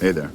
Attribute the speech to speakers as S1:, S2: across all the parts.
S1: Hey there.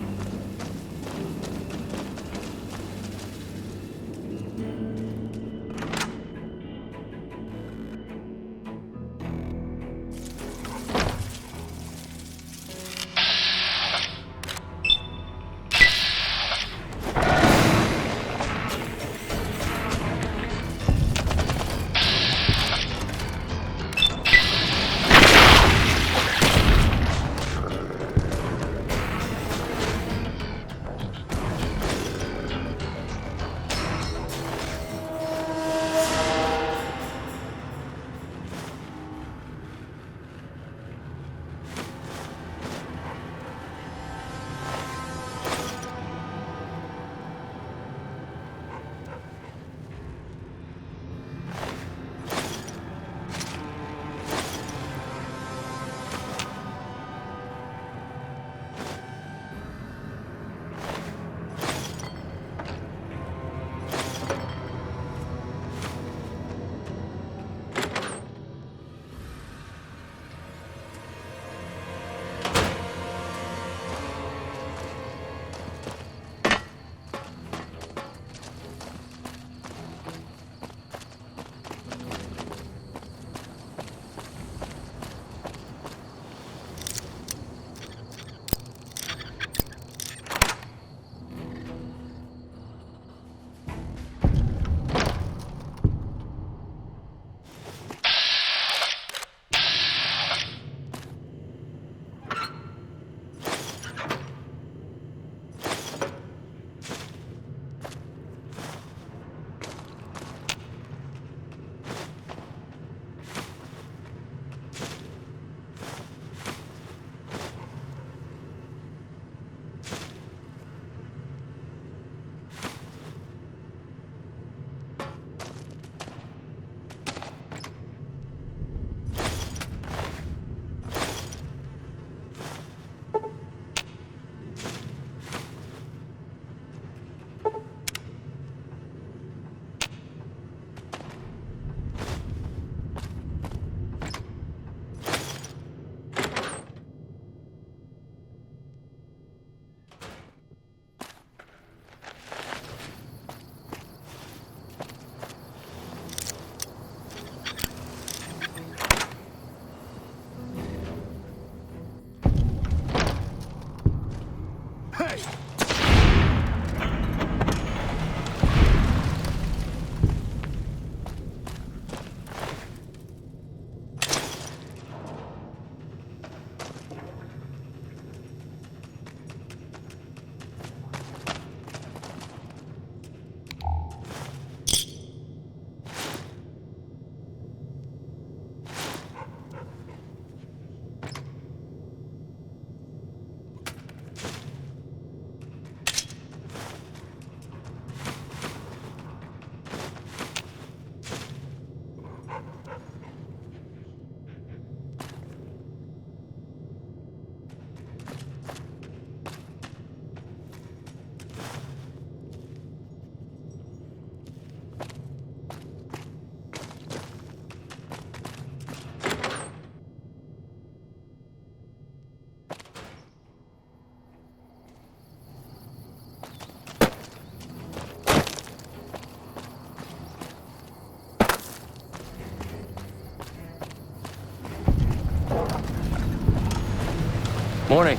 S2: Morning.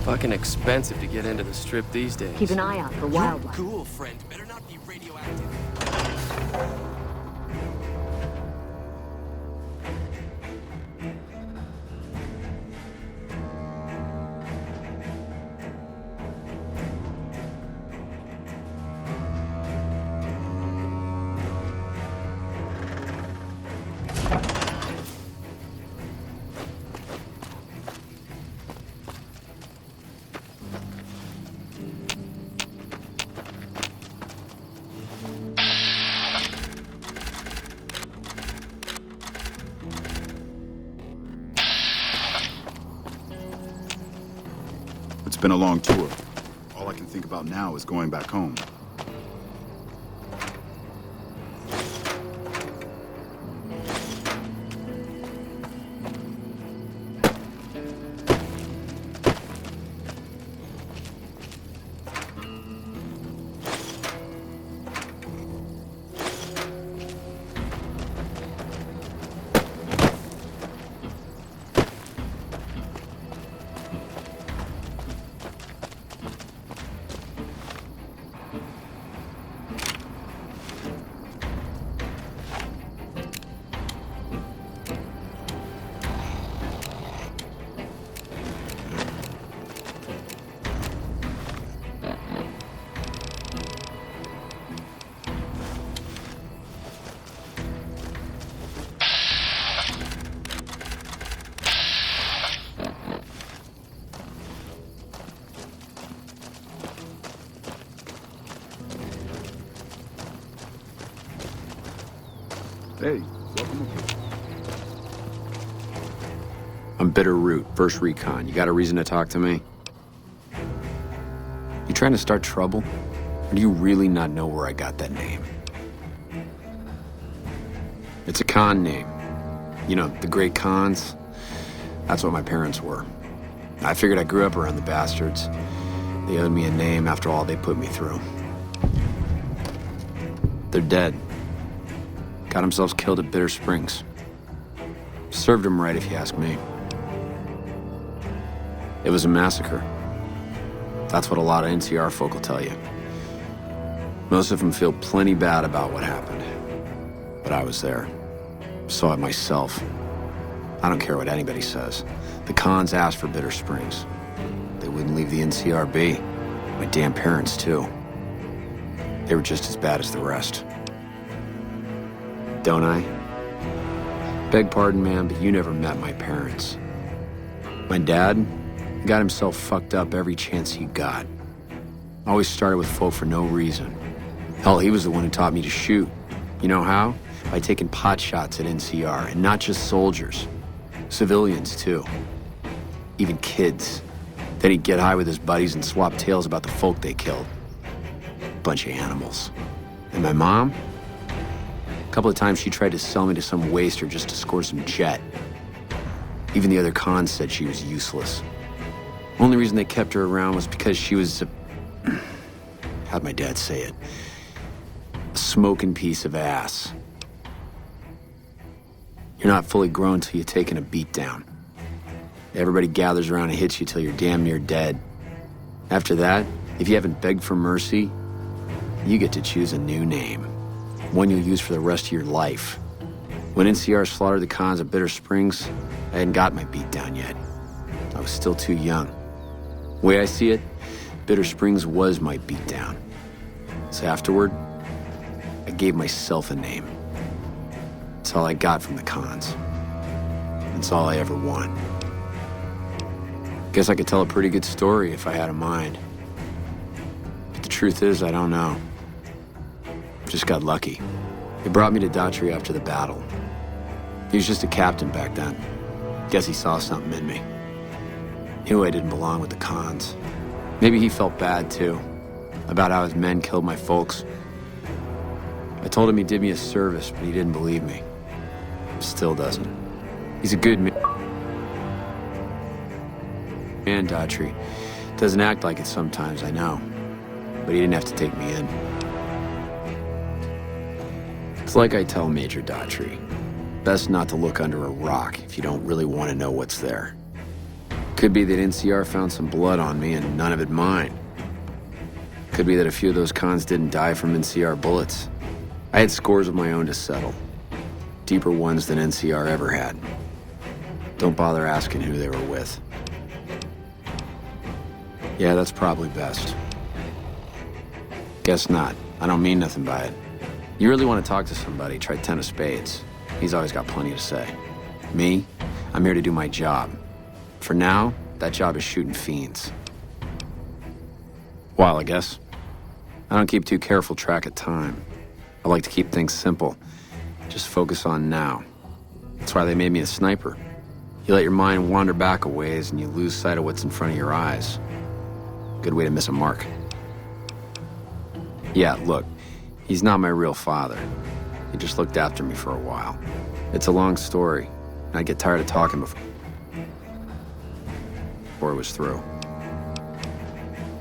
S2: Fucking expensive to get into the strip these days.
S3: Keep an eye out for wildlife.
S4: You're cool, friend. Better not be radioactive.
S1: It's been a long tour. All I can think about now is going back home. Hey, welcome aboard.
S3: I'm Bitter Root, 1st Recon. You got a reason to talk to me? You trying to start trouble? Or do you really not know where I got that name? It's a con name. You know, the great cons. That's what my parents were. I figured I grew up around the bastards. They owed me a name after all they put me through. They're dead. Got themselves killed at Bitter Springs. Served them right, if you ask me. It was a massacre. That's what a lot of NCR folk will tell you. Most of them feel plenty bad about what happened. But I was there. Saw it myself. I don't care what anybody says. The cons asked for Bitter Springs. They wouldn't leave the NCR be. My damn parents, too. They were just as bad as the rest. Don't I? Beg pardon, man, but you never met my parents. My dad got himself fucked up every chance he got. Always started with folk for no reason. Hell, he was the one who taught me to shoot. You know how? By taking pot shots at NCR, and not just soldiers. Civilians, too. Even kids. Then he'd get high with his buddies and swap tales about the folk they killed. Bunch of animals. And my mom? A couple of times she tried to sell me to some waster just to score some jet. Even the other cons said she was useless. Only reason they kept her around was because she was a... how'd my dad say it? A smoking piece of ass. You're not fully grown till you've taken a beat down. Everybody gathers around and hits you till you're damn near dead. After that, if you haven't begged for mercy, you get to choose a new name. One you'll use for the rest of your life. When NCR slaughtered the cons at Bitter Springs, I hadn't got my beat down yet. I was still too young. The way I see it, Bitter Springs was my beat down. So afterward, I gave myself a name. It's all I got from the cons. It's all I ever want. Guess I could tell a pretty good story if I had a mind. But the truth is, I don't know. Just got lucky. They brought me to Daughtry after the battle. He was just a captain back then. Guess he saw something in me. Knew I didn't belong with the cons. Maybe he felt bad, too, about how his men killed my folks. I told him he did me a service, but he didn't believe me. Still doesn't. He's a good man, Daughtry. Doesn't act like it sometimes, I know. But he didn't have to take me in. It's like I tell Major Daughtry. Best not to look under a rock if you don't really want to know what's there. Could be that NCR found some blood on me and none of it mine. Could be that a few of those cons didn't die from NCR bullets. I had scores of my own to settle. Deeper ones than NCR ever had. Don't bother asking who they were with. Yeah, that's probably best. Guess not. I don't mean nothing by it. You really want to talk to somebody, try 10 of spades. He's always got plenty to say. Me? I'm here to do my job. For now, that job is shooting fiends. While, I guess. I don't keep too careful track of time. I like to keep things simple. Just focus on now. That's why they made me a sniper. You let your mind wander back a ways and you lose sight of what's in front of your eyes. Good way to miss a mark. Yeah, look, he's not my real father. He just looked after me for a while. It's a long story, and I'd get tired of talking before it was through.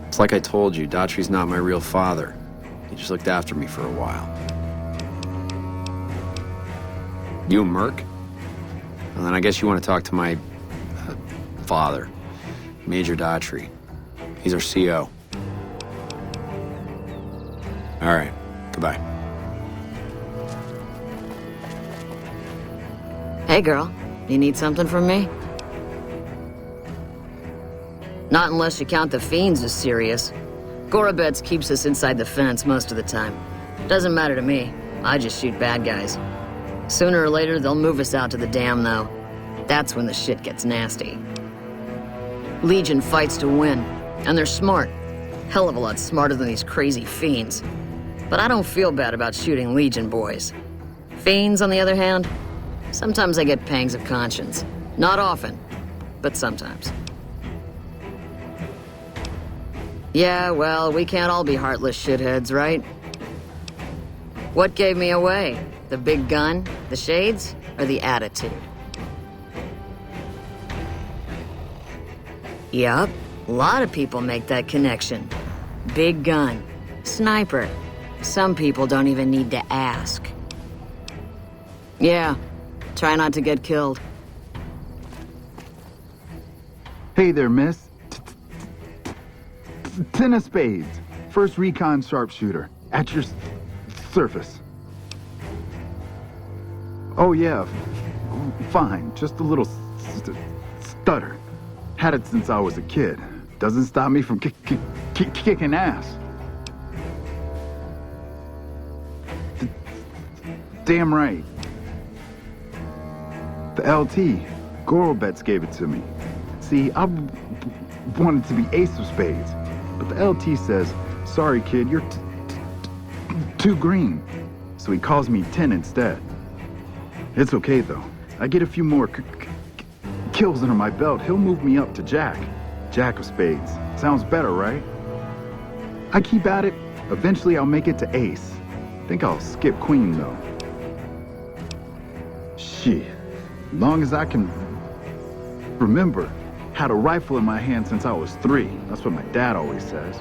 S3: It's like I told you, Daughtry's not my real father. He just looked after me for a while. You a merc? And then I guess you want to talk to my father, Major Daughtry. He's our CO. All right, goodbye.
S5: Hey, girl. You need something from me? Not unless you count the fiends as serious. Gorobets keeps us inside the fence most of the time. Doesn't matter to me. I just shoot bad guys. Sooner or later, they'll move us out to the dam, though. That's when the shit gets nasty. Legion fights to win, and they're smart. Hell of a lot smarter than these crazy fiends. But I don't feel bad about shooting Legion boys. Fiends, on the other hand, sometimes I get pangs of conscience. Not often, but sometimes. Yeah, well, we can't all be heartless shitheads, right? What gave me away? The big gun, the shades, or the attitude? Yup, a lot of people make that connection. Big gun, sniper. Some people don't even need to ask. Yeah, try not to get killed.
S1: Hey there, miss. Ten of spades. First recon sharpshooter. At your surface. Oh yeah, fine. Just a little stutter. Had it since I was a kid. Doesn't stop me from kicking ass. Damn right. The LT. Gorobets gave it to me. See, I wanted to be ace of spades, but the LT says, sorry kid, you're too green. So he calls me 10 instead. It's okay though. I get a few more kills under my belt. He'll move me up to Jack. Jack of spades. Sounds better, right? I keep at it. Eventually I'll make it to ace. Think I'll skip queen though. Shit. Long as I can remember. Had a rifle in my hand since I was 3. That's what my dad always says.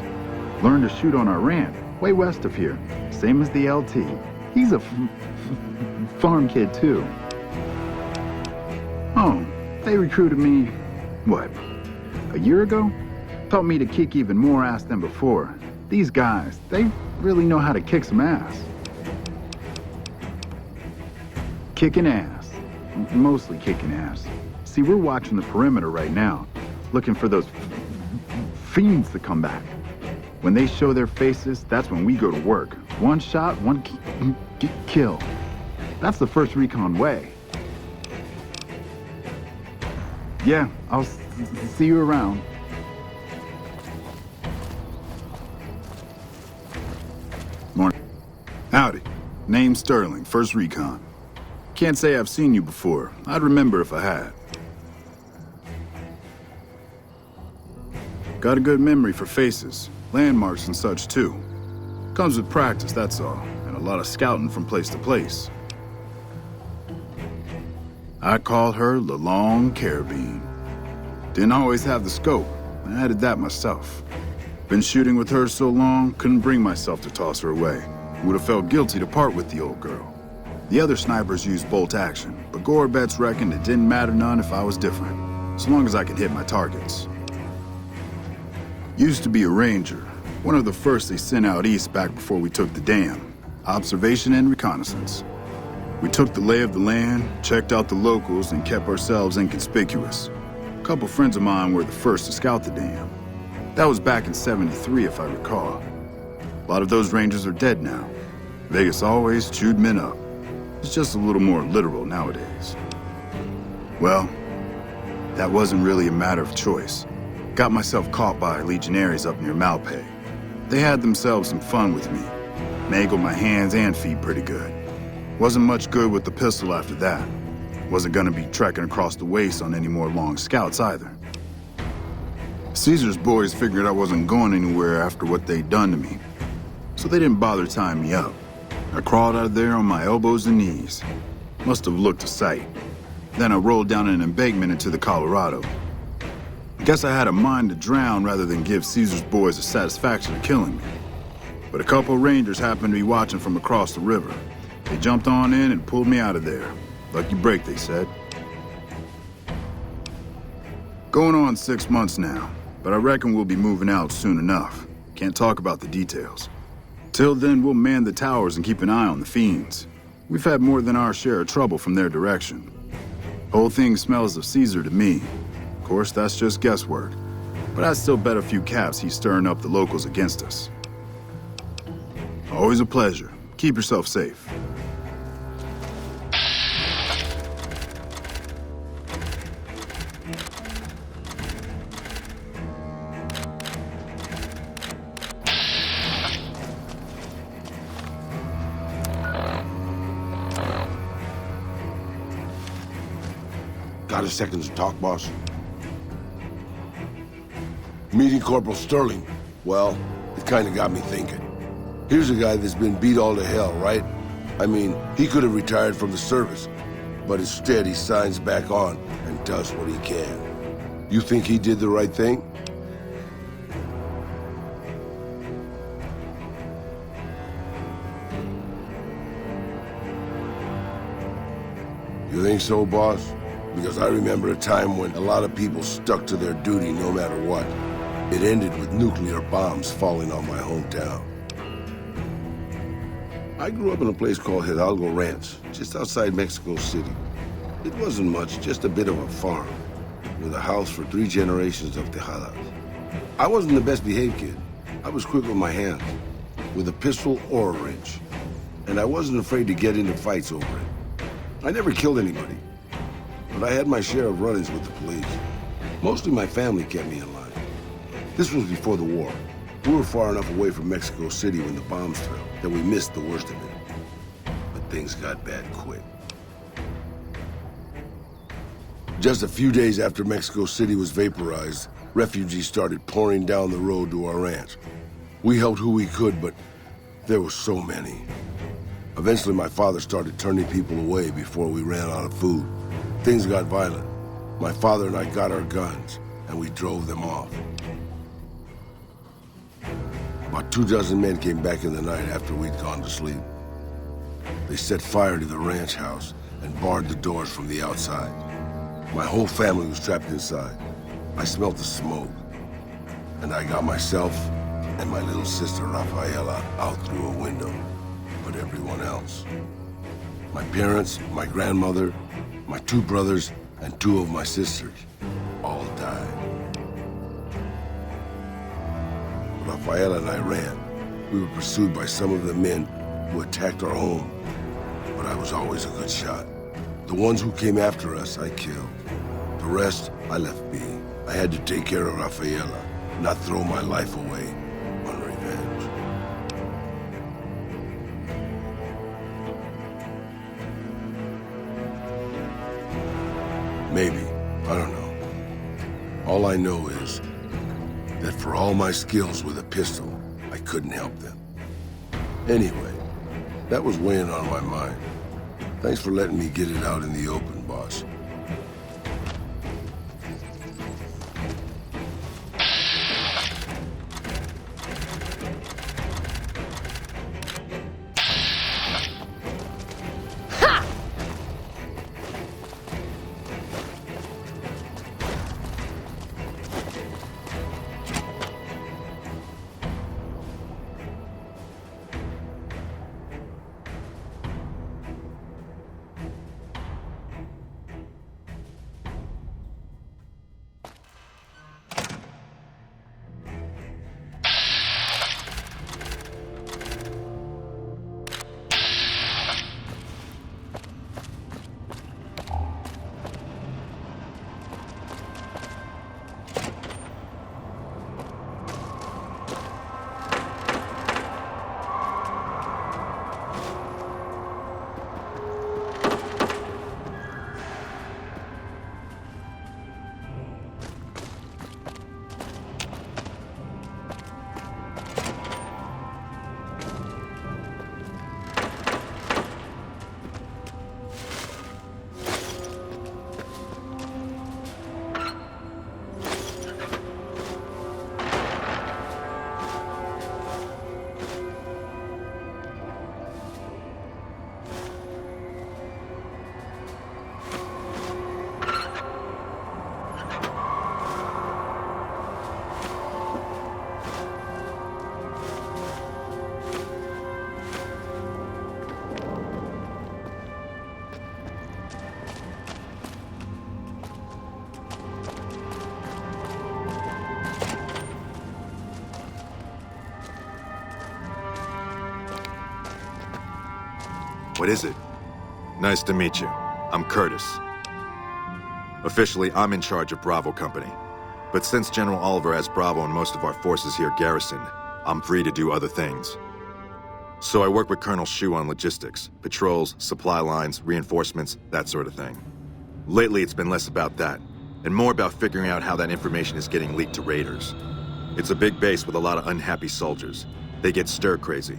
S1: Learned to shoot on our ranch, way west of here. Same as the LT. He's a farm kid too. Oh, they recruited me, what, a year ago? Taught me to kick even more ass than before. These guys, they really know how to kick some ass. Kicking ass. Mostly kicking ass. See, we're watching the perimeter right now, looking for those fiends to come back. When they show their faces, that's when we go to work. One shot, one kill. That's the first recon way. Yeah, I'll see you around. Morning. Howdy. Name's Sterling, first recon. Can't say I've seen you before. I'd remember if I had. Got a good memory for faces, landmarks and such too. Comes with practice, that's all, and a lot of scouting from place to place. I called her the Long Carabine. Didn't always have the scope. I added that myself. Been shooting with her so long, couldn't bring myself to toss her away. Would have felt guilty to part with the old girl. The other snipers used bolt action, but Gorobets reckoned it didn't matter none if I was different, so long as I could hit my targets. Used to be a ranger, one of the first they sent out east back before we took the dam. Observation and reconnaissance. We took the lay of the land, checked out the locals, and kept ourselves inconspicuous. A couple friends of mine were the first to scout the dam. That was back in '73, if I recall. A lot of those rangers are dead now. Vegas always chewed men up. It's just a little more literal nowadays. Well, that wasn't really a matter of choice. Got myself caught by legionaries up near Malpay. They had themselves some fun with me. Mangled my hands and feet pretty good. Wasn't much good with the pistol after that. Wasn't gonna be trekking across the waste on any more long scouts either. Caesar's boys figured I wasn't going anywhere after what they'd done to me, so they didn't bother tying me up. I crawled out of there on my elbows and knees. Must have looked a sight. Then I rolled down an embankment into the Colorado. Guess I had a mind to drown rather than give Caesar's boys the satisfaction of killing me. But a couple rangers happened to be watching from across the river. They jumped on in and pulled me out of there. Lucky break, they said. Going on 6 months now, but I reckon we'll be moving out soon enough. Can't talk about the details. Till then, we'll man the towers and keep an eye on the fiends. We've had more than our share of trouble from their direction. Whole thing smells of Caesar to me. Of course, that's just guesswork. But I'd still bet a few caps he's stirring up the locals against us. Always a pleasure. Keep yourself safe.
S6: Got a second to talk, boss? Meeting Corporal Sterling. Well, it kind of got me thinking. Here's a guy that's been beat all to hell, right? I mean, he could have retired from the service, but instead he signs back on and does what he can. You think he did the right thing? You think so, boss? Because I remember a time when a lot of people stuck to their duty no matter what. It ended with nuclear bombs falling on my hometown. I grew up in a place called Hidalgo Ranch, just outside Mexico City. It wasn't much, just a bit of a farm, with a house for 3 generations of Tejadas. I wasn't the best behaved kid. I was quick with my hands, with a pistol or a wrench. And I wasn't afraid to get into fights over it. I never killed anybody, but I had my share of run-ins with the police. Mostly my family kept me in line. This was before the war. We were far enough away from Mexico City when the bombs fell that we missed the worst of it. But things got bad quick. Just a few days after Mexico City was vaporized, refugees started pouring down the road to our ranch. We helped who we could, but there were so many. Eventually, my father started turning people away before we ran out of food. Things got violent. My father and I got our guns, and we drove them off. About 24 men came back in the night after we'd gone to sleep. They set fire to the ranch house and barred the doors from the outside. My whole family was trapped inside. I smelled the smoke, and I got myself and my little sister Rafaela out through a window. But everyone else, my parents, my grandmother, my 2 brothers, and 2 of my sisters, all died. Rafaela and I ran. We were pursued by some of the men who attacked our home, but I was always a good shot. The ones who came after us, I killed. The rest, I left be. I had to take care of Rafaela, not throw my life away on revenge. Maybe. I don't know. All I know is that for all my skills with a pistol, I couldn't help them. Anyway, that was weighing on my mind. Thanks for letting me get it out in the open, boss.
S7: What is it? Nice to meet you. I'm Curtis. Officially, I'm in charge of Bravo Company. But since General Oliver has Bravo and most of our forces here garrisoned, I'm free to do other things. So I work with Colonel Shu on logistics, patrols, supply lines, reinforcements, that sort of thing. Lately, it's been less about that, and more about figuring out how that information is getting leaked to raiders. It's a big base with a lot of unhappy soldiers. They get stir-crazy.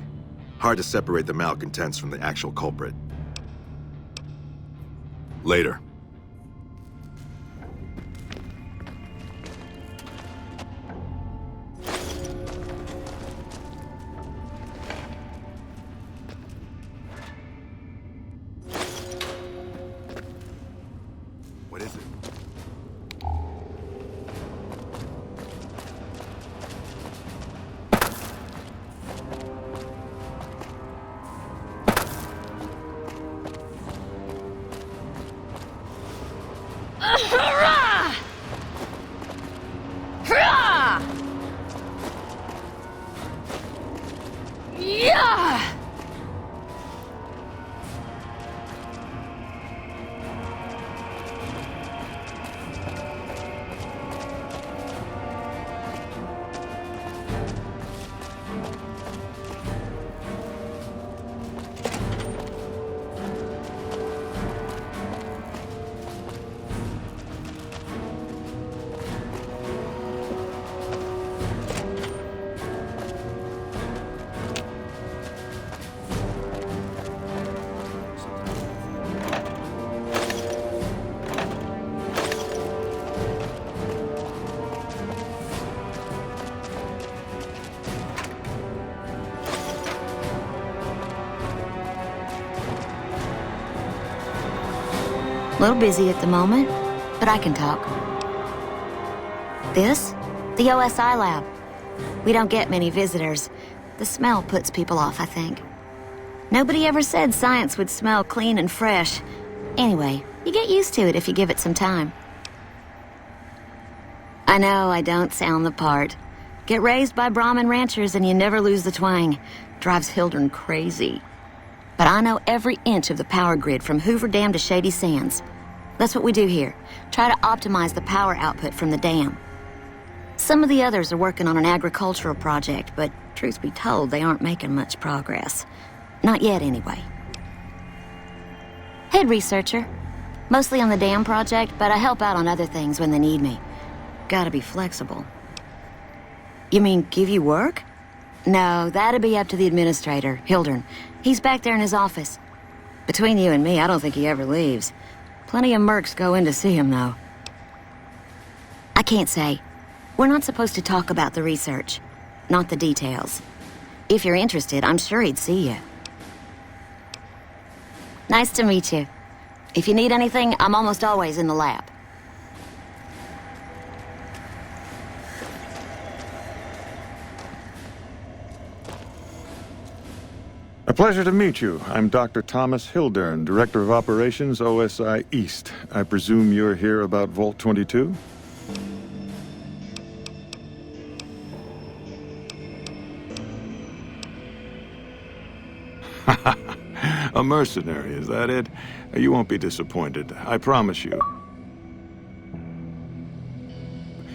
S7: Hard to separate the malcontents from the actual culprit. Later. What is it?
S5: Hurrah! Hurrah! Yeah!
S8: A little busy at the moment, but I can talk. This? The OSI lab. We don't get many visitors. The smell puts people off, I think. Nobody ever said science would smell clean and fresh. Anyway, you get used to it if you give it some time. I know I don't sound the part. Get raised by Brahmin ranchers and you never lose the twang. Drives Hildern crazy. But I know every inch of the power grid from Hoover Dam to Shady Sands. That's what we do here. Try to optimize the power output from the dam. Some of the others are working on an agricultural project, but truth be told, they aren't making much progress. Not yet, anyway. Head researcher. Mostly on the dam project, but I help out on other things when they need me. Gotta be flexible. You mean give you work? No, that'd be up to the administrator, Hildern. He's back there in his office. Between you and me, I don't think he ever leaves. Plenty of mercs go in to see him, though. I can't say. We're not supposed to talk about the research, not the details. If you're interested, I'm sure he'd see you. Nice to meet you. If you need anything, I'm almost always in the lab.
S9: A pleasure to meet you. I'm Dr. Thomas Hildern, Director of Operations, OSI East. I presume you're here about Vault 22? A mercenary, is that it? You won't be disappointed, I promise you.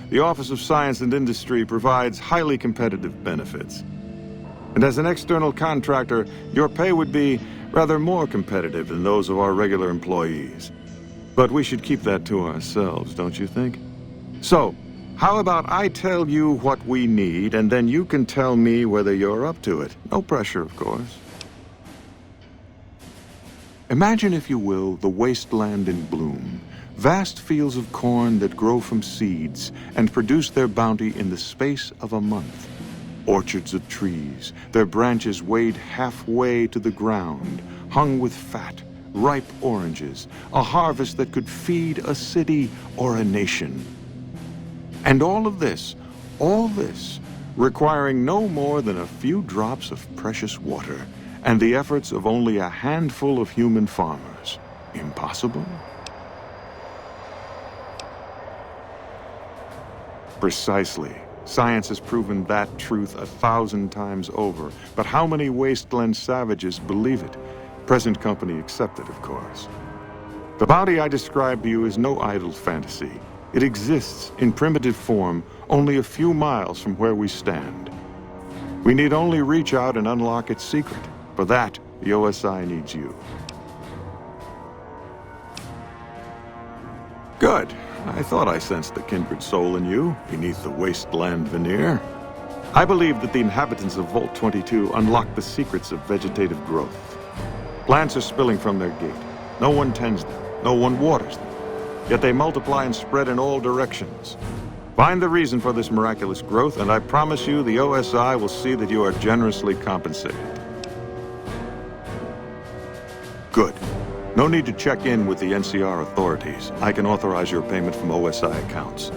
S9: The Office of Science and Industry provides highly competitive benefits. And as an external contractor, your pay would be rather more competitive than those of our regular employees. But we should keep that to ourselves, don't you think? So, how about I tell you what we need, and then you can tell me whether you're up to it. No pressure, of course. Imagine, if you will, the wasteland in bloom. Vast fields of corn that grow from seeds and produce their bounty in the space of a month. Orchards of trees, their branches weighed halfway to the ground, hung with fat, ripe oranges, a harvest that could feed a city or a nation. And all this, requiring no more than a few drops of precious water, and the efforts of only a handful of human farmers. Impossible? Precisely. Science has proven that truth 1,000 times over. But how many wasteland savages believe it? Present company accepted, of course. The bounty I described to you is no idle fantasy. It exists in primitive form only a few miles from where we stand. We need only reach out and unlock its secret. For that, the OSI needs you. Good. I thought I sensed the kindred soul in you, beneath the wasteland veneer. I believe that the inhabitants of Vault 22 unlock the secrets of vegetative growth. Plants are spilling from their gate. No one tends them. No one waters them. Yet they multiply and spread in all directions. Find the reason for this miraculous growth, and I promise you the OSI will see that you are generously compensated. Good. No need to check in with the NCR authorities. I can authorize your payment from OSI accounts.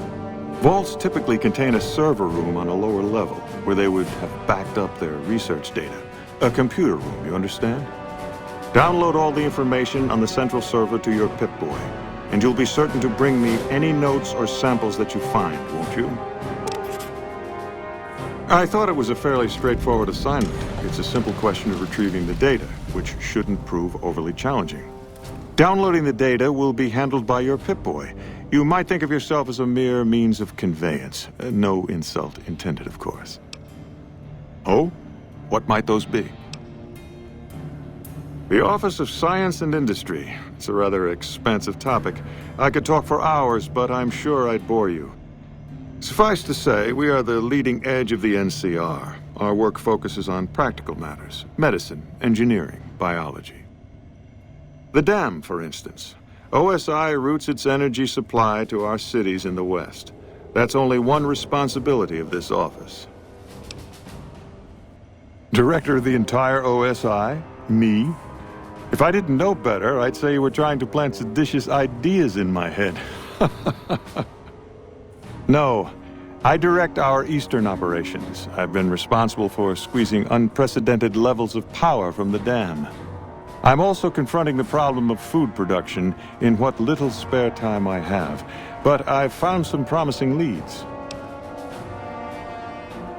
S9: Vaults typically contain a server room on a lower level, where they would have backed up their research data. A computer room, you understand? Download all the information on the central server to your Pip-Boy, and you'll be certain to bring me any notes or samples that you find, won't you? I thought it was a fairly straightforward assignment. It's a simple question of retrieving the data, which shouldn't prove overly challenging. Downloading the data will be handled by your Pip-Boy. You might think of yourself as a mere means of conveyance. No insult intended, of course. Oh? What might those be? The Office of Science and Industry. It's a rather expansive topic. I could talk for hours, but I'm sure I'd bore you. Suffice to say, we are the leading edge of the NCR. Our work focuses on practical matters: medicine, engineering, biology. The dam, for instance. OSI routes its energy supply to our cities in the West. That's only one responsibility of this office. Director of the entire OSI? Me? If I didn't know better, I'd say you were trying to plant seditious ideas in my head. No, I direct our Eastern operations. I've been responsible for squeezing unprecedented levels of power from the dam. I'm also confronting the problem of food production in what little spare time I have, but I've found some promising leads.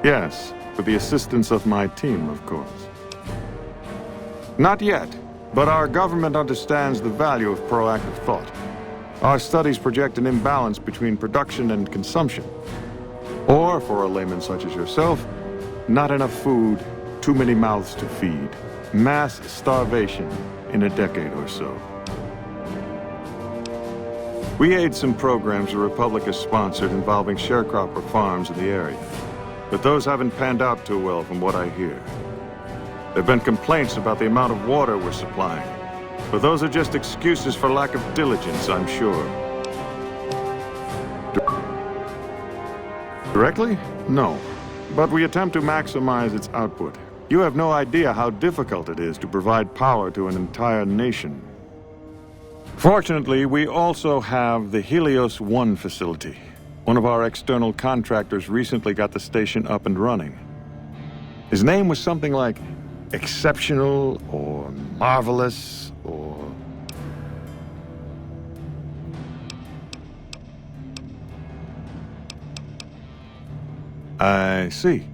S9: Yes, with the assistance of my team, of course. Not yet, but our government understands the value of proactive thought. Our studies project an imbalance between production and consumption. Or, for a layman such as yourself, not enough food, too many mouths to feed. Mass starvation in a decade or so. We aid some programs the Republic has sponsored involving sharecropper farms in the area, but those haven't panned out too well from what I hear. There have been complaints about the amount of water we're supplying, but those are just excuses for lack of diligence, I'm sure. Directly? No, but we attempt to maximize its output. You have no idea how difficult it is to provide power to an entire nation. Fortunately, we also have the Helios 1 facility. One of our external contractors recently got the station up and running. His name was something like exceptional or marvelous or... I see.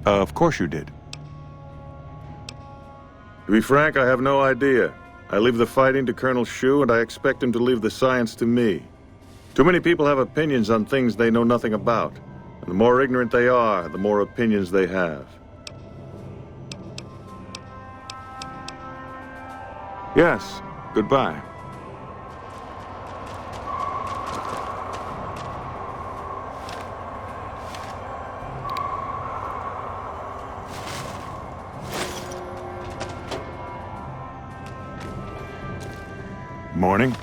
S9: Of course you did. To be frank, I have no idea. I leave the fighting to Colonel Shu, and I expect him to leave the science to me. Too many people have opinions on things they know nothing about. And the more ignorant they are, the more opinions they have. Yes, goodbye. Morning.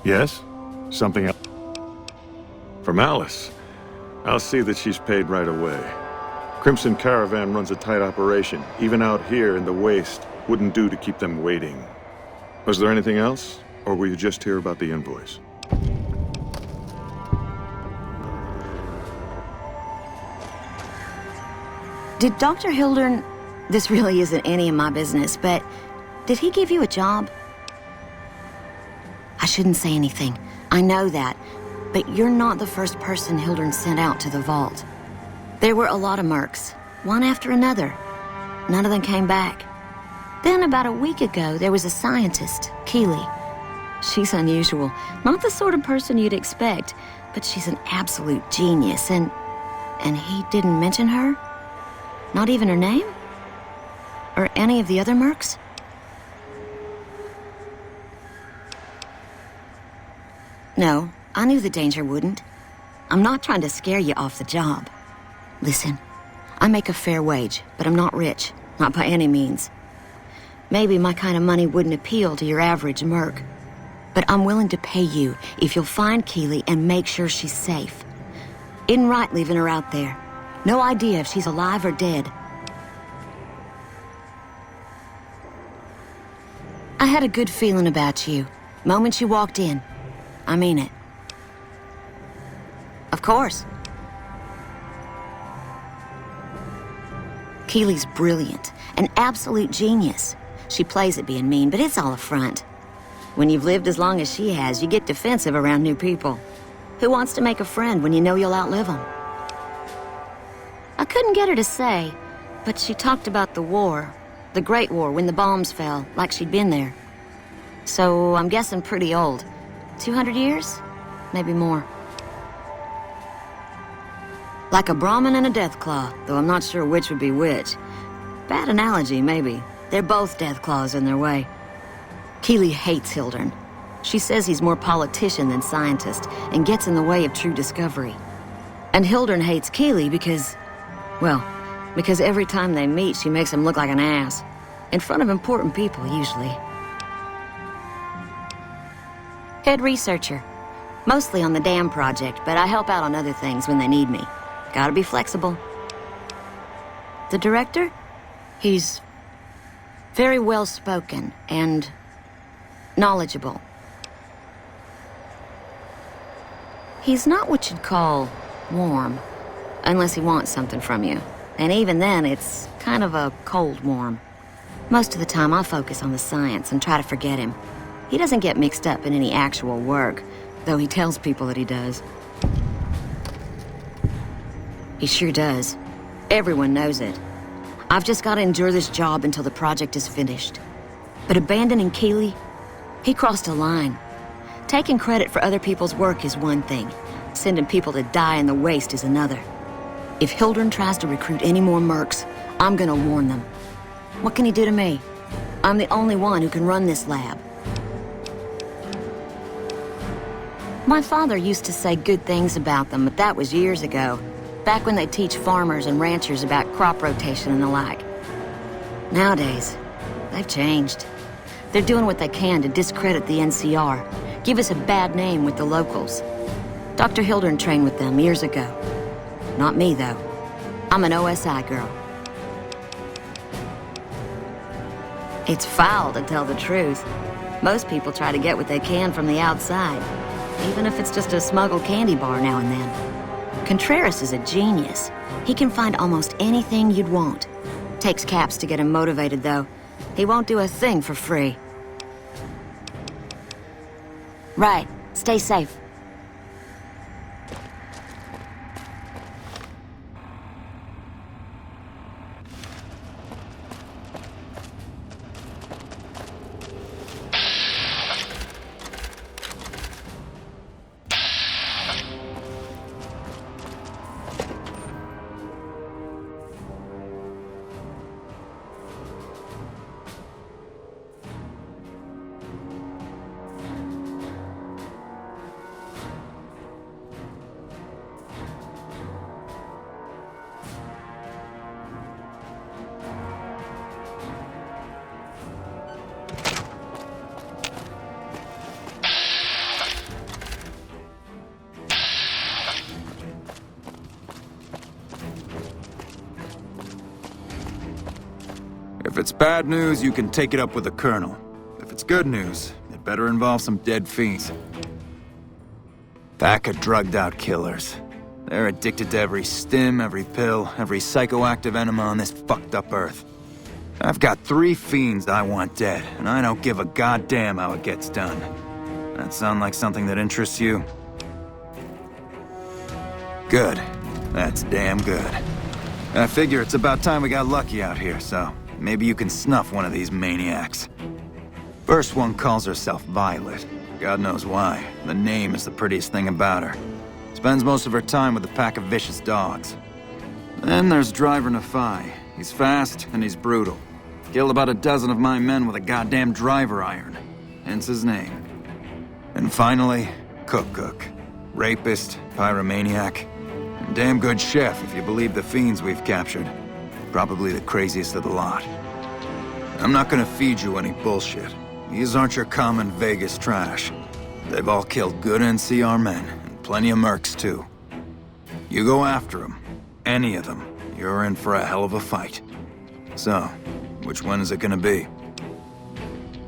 S9: Yes? Something else? From Alice. I'll see that she's paid right away. Crimson Caravan runs a tight operation. Even out here in the waste, wouldn't do to keep them waiting. Was there anything else? Or were you just here about the invoice?
S8: Did Dr. Hildern... This really isn't any of my business, but did he give you a job? I shouldn't say anything. I know that. But you're not the first person Hildern sent out to the vault. There were a lot of mercs, one after another. None of them came back. Then about a week ago, there was a scientist, Keeley. She's unusual. Not the sort of person you'd expect, but she's an absolute genius, and he didn't mention her? Not even her name? Or any of the other mercs? No, I knew the danger wouldn't. I'm not trying to scare you off the job. Listen, I make a fair wage, but I'm not rich. Not by any means. Maybe my kind of money wouldn't appeal to your average merc. But I'm willing to pay you if you'll find Keely and make sure she's safe. Isn't right leaving her out there. No idea if she's alive or dead. I had a good feeling about you. Moment you walked in. I mean it. Of course. Keely's brilliant, an absolute genius. She plays at being mean, but it's all a front. When you've lived as long as she has, you get defensive around new people. Who wants to make a friend when you know you'll outlive them? I couldn't get her to say, but she talked about the war. The Great War, when the bombs fell, like she'd been there. So I'm guessing pretty old. 200 years? Maybe more. Like a Brahmin and a Deathclaw, though I'm not sure which would be which. Bad analogy, maybe. They're both Deathclaws in their way. Keely hates Hildern. She says he's more politician than scientist, and gets in the way of true discovery. And Hildern hates Keely because, well, because every time they meet, she makes him look like an ass. In front of important people, usually. Head researcher. Mostly on the dam project, but I help out on other things when they need me. Gotta be flexible. The director? He's very well-spoken and knowledgeable. He's not what you'd call warm, unless he wants something from you. And even then, it's kind of a cold warm. Most of the time, I focus on the science and try to forget him. He doesn't get mixed up in any actual work, though he tells people that he does. He sure does. Everyone knows it. I've just got to endure this job until the project is finished. But abandoning Keely, he crossed a line. Taking credit for other people's work is one thing. Sending people to die in the waste is another. If Hildern tries to recruit any more mercs, I'm gonna warn them. What can he do to me? I'm the only one who can run this lab. My father used to say good things about them, but that was years ago. Back when they teach farmers and ranchers about crop rotation and the like. Nowadays, they've changed. They're doing what they can to discredit the NCR, give us a bad name with the locals. Dr. Hildern trained with them years ago. Not me, though. I'm an OSI girl. It's foul, to tell the truth. Most people try to get what they can from the outside, even if it's just a smuggled candy bar now and then. Contreras is a genius. He can find almost anything you'd want. Takes caps to get him motivated, though. He won't do a thing for free. Right. Stay safe.
S10: If it's bad news, you can take it up with the Colonel. If it's good news, it better involve some dead fiends. Pack of drugged-out killers. They're addicted to every stim, every pill, every psychoactive enema on this fucked-up Earth. I've got 3 fiends I want dead, and I don't give a goddamn how it gets done. That sound like something that interests you? Good. That's damn good. I figure it's about time we got lucky out here, so maybe you can snuff one of these maniacs. First one calls herself Violet. God knows why. The name is the prettiest thing about her. Spends most of her time with a pack of vicious dogs. Then there's Driver Nafai. He's fast and he's brutal. Killed about a dozen of my men with a goddamn driver iron. Hence his name. And finally, cook, rapist, pyromaniac, and damn good chef if you believe the fiends we've captured. Probably the craziest of the lot. I'm not gonna feed you any bullshit. These aren't your common Vegas trash. They've all killed good NCR men, and plenty of mercs too. You go after them, any of them, you're in for a hell of a fight. So, which one is it gonna be?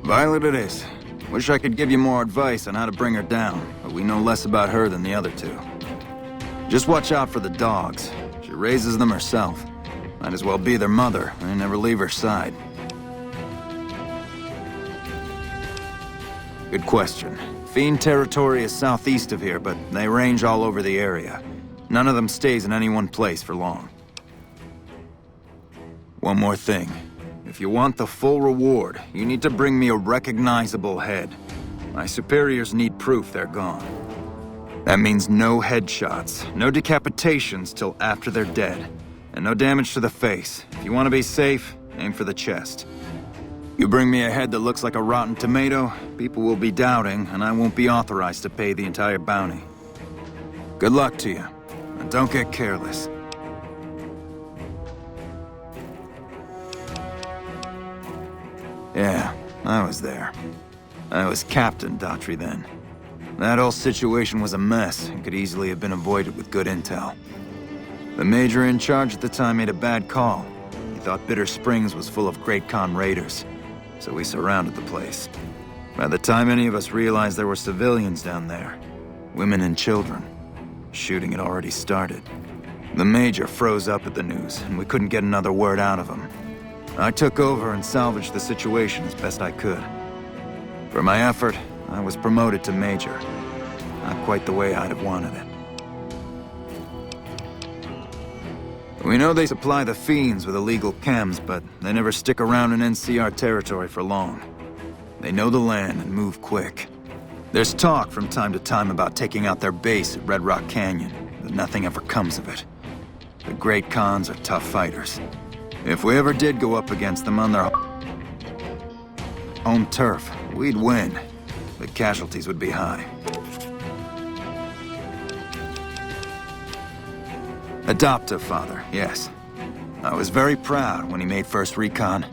S10: Violet it is. Wish I could give you more advice on how to bring her down, but we know less about her than the other two. Just watch out for the dogs. She raises them herself. Might as well be their mother and never leave her side. Good question. Fiend territory is southeast of here, but they range all over the area. None of them stays in any one place for long. One more thing. If you want the full reward, you need to bring me a recognizable head. My superiors need proof they're gone. That means no headshots, no decapitations till after they're dead, and no damage to the face. If you want to be safe, aim for the chest. You bring me a head that looks like a rotten tomato, people will be doubting, and I won't be authorized to pay the entire bounty. Good luck to you, and don't get careless. Yeah, I was there. I was Captain Daughtry then. That whole situation was a mess and could easily have been avoided with good intel. The major in charge at the time made a bad call. He thought Bitter Springs was full of Great Khan raiders, so we surrounded the place. By the time any of us realized there were civilians down there, women and children, shooting had already started. The major froze up at the news, and we couldn't get another word out of him. I took over and salvaged the situation as best I could. For my effort, I was promoted to major. Not quite the way I'd have wanted it. We know they supply the fiends with illegal chems, but they never stick around in NCR territory for long. They know the land and move quick. There's talk from time to time about taking out their base at Red Rock Canyon, but nothing ever comes of it. The Great Khans are tough fighters. If we ever did go up against them on their home turf, we'd win. The casualties would be high. Adoptive father, yes. I was very proud when he made first recon.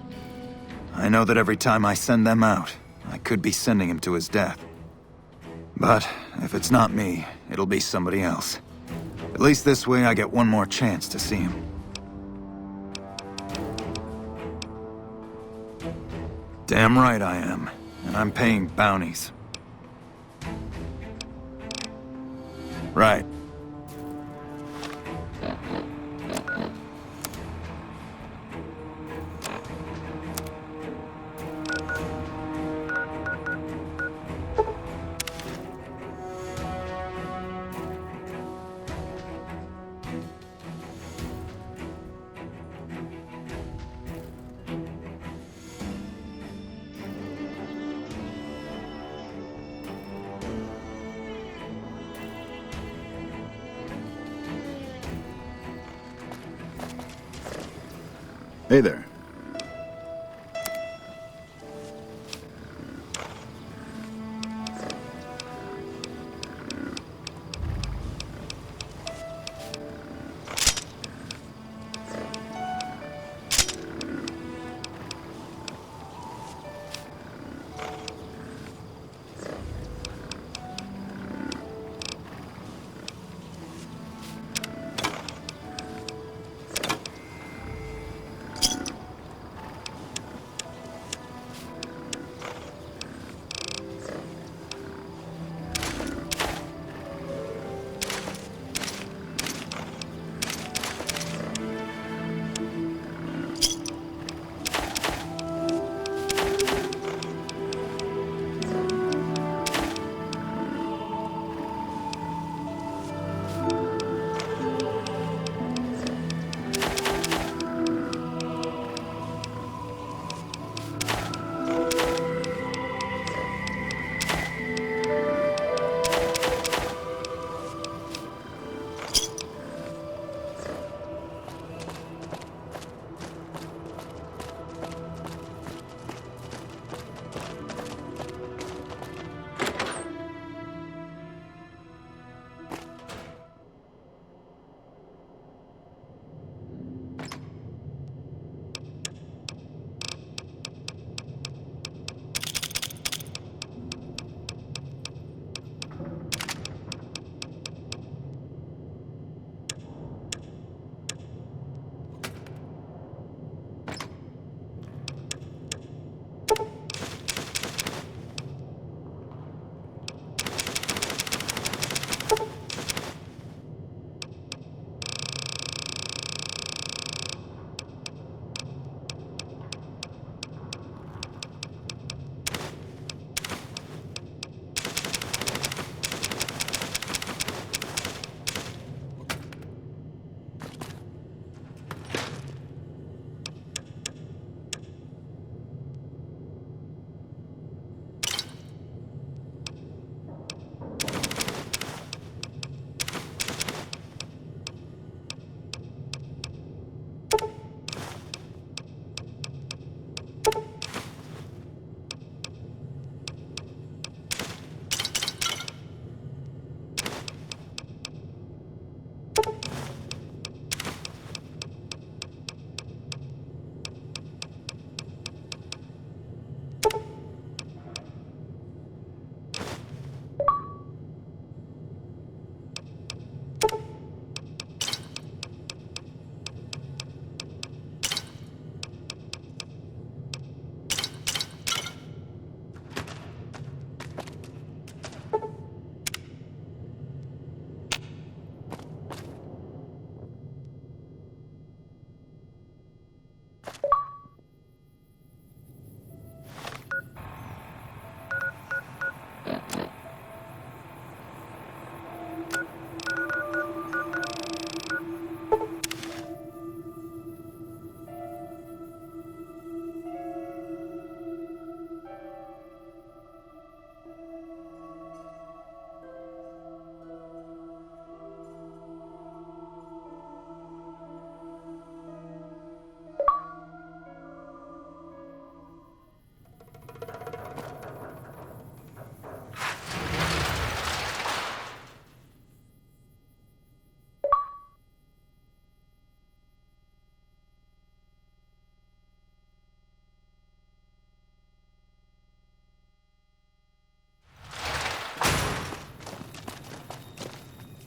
S10: I know that every time I send them out, I could be sending him to his death. But if it's not me, it'll be somebody else. At least this way I get one more chance to see him. Damn right I am, and I'm paying bounties. Right.
S1: Hey there.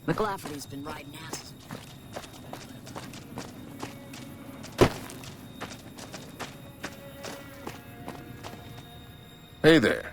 S5: McLafferty's been riding ass.
S11: Hey there.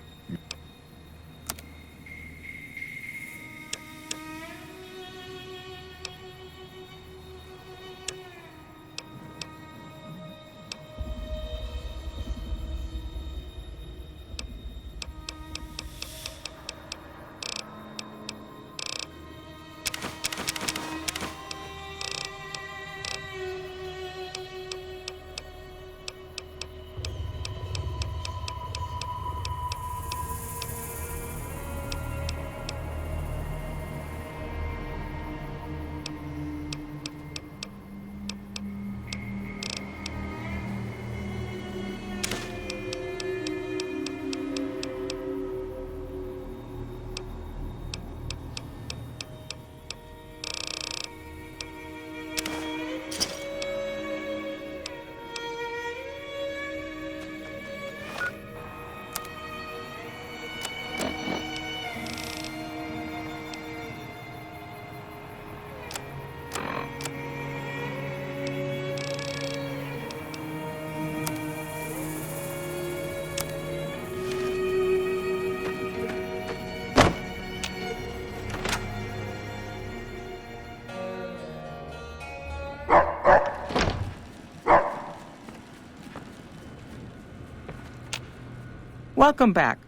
S12: Welcome back.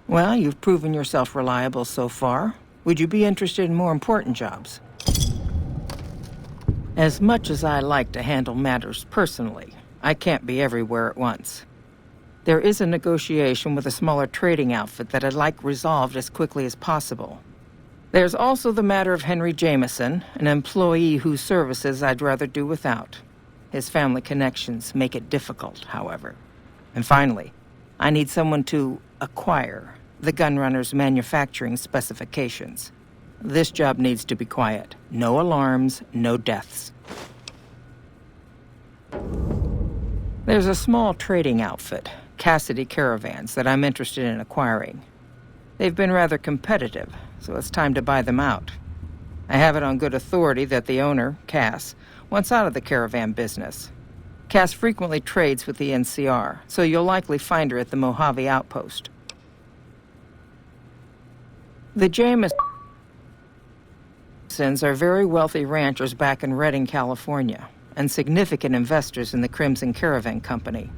S12: Well, you've proven yourself reliable so far. Would you be interested in more important jobs? As much as I like to handle matters personally, I can't be everywhere at once. There is a negotiation with a smaller trading outfit that I'd like resolved as quickly as possible. There's also the matter of Henry Jameson, an employee whose services I'd rather do without. His family connections make it difficult, however. And finally, I need someone to acquire the Gunrunner's manufacturing specifications. This job needs to be quiet. No alarms, no deaths. There's a small trading outfit, Cassidy Caravans, that I'm interested in acquiring. They've been rather competitive, so it's time to buy them out. I have it on good authority that the owner, Cass, wants out of the caravan business. Cass frequently trades with the NCR, so you'll likely find her at the Mojave outpost. The Jamesons are very wealthy ranchers back in Redding, California, and significant investors in the Crimson Caravan Company.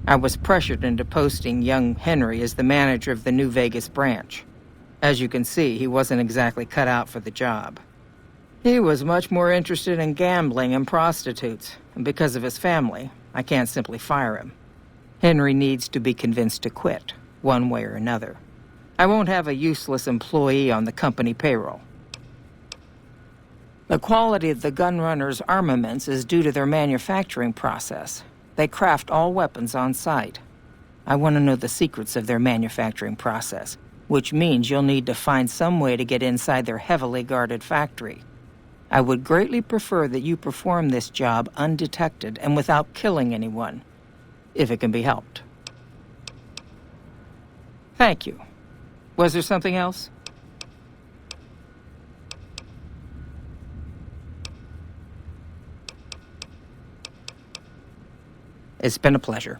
S12: I was pressured into posting young Henry as the manager of the New Vegas branch. As you can see, he wasn't exactly cut out for the job. He was much more interested in gambling and prostitutes, and because of his family, I can't simply fire him. Henry needs to be convinced to quit, one way or another. I won't have a useless employee on the company payroll. The quality of the Gunrunner's armaments is due to their manufacturing process. They craft all weapons on site. I want to know the secrets of their manufacturing process, which means you'll need to find some way to get inside their heavily guarded factory. I would greatly prefer that you perform this job undetected and without killing anyone, if it can be helped. Thank you. Was there something else? It's been a pleasure.